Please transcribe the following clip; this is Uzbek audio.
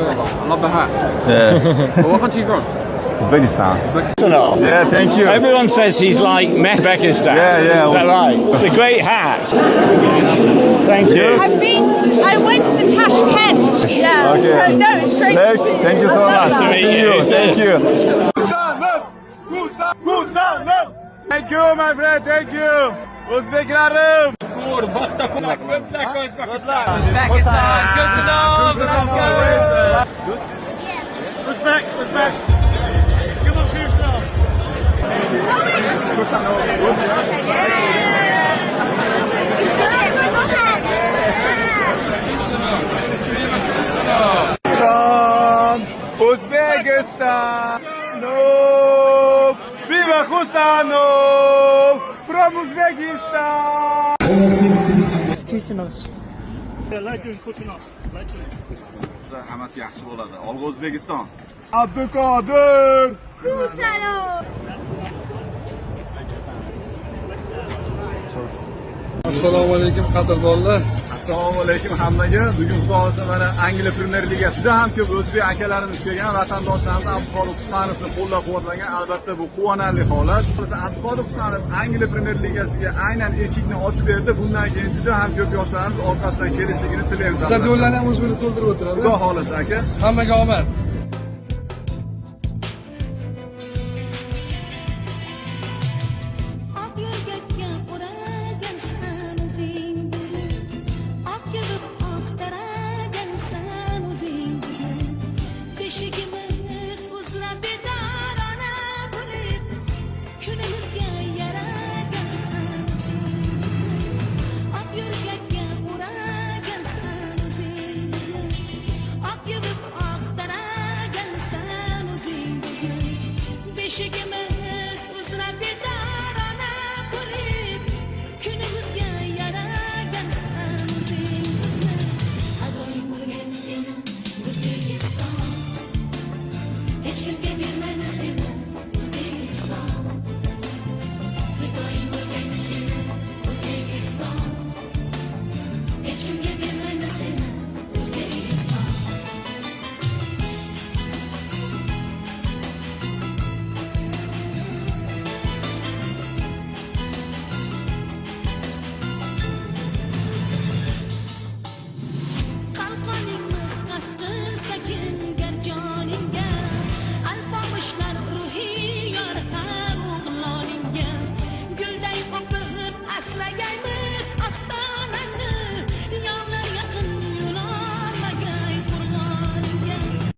I love the hat. Yeah. Well, what country are you from? Uzbekistan. Uzbekistan. Yeah, thank you. Everyone says he's like Uzbekistan. Yeah. Is that right? It's a great hat. Thank you. I went to Tashkent. Yeah. Okay. So no, straight. Thank you so much. to meet See you. you. Thank you. Thank you, my friend. Thank you. Uzbeklarim. Uzbek. Come on, please now. Uzbekistan. No. Viva Husanov from Uzbekistan. Hammasi yaxshi bo'ladi. Olg'a O'zbekiston. Abduqodir. Assalomu alaykum qadrdonlar. Assalomu alaykum hammaga. Bugun xudosi mana Angliya Premyer Ligasi juda ham ko'p o'zbek akalarimiz kelgan, vatandoshlarimiz Abduqodir Husanovni qo'llab-quvvatlagan. Albatta bu quvonarli holat. Abduqodir Husanov Angliya Premyer Ligasiga aynan eshikni ochib berdi. Bundan keyin juda ham ko'p yoshlarimiz orqasidan kelishligini tilaymiz. Stadionlarni ham o'zbeklar to'ldirib o'tiradi. Xudo xolasa aka. Hammaga omad.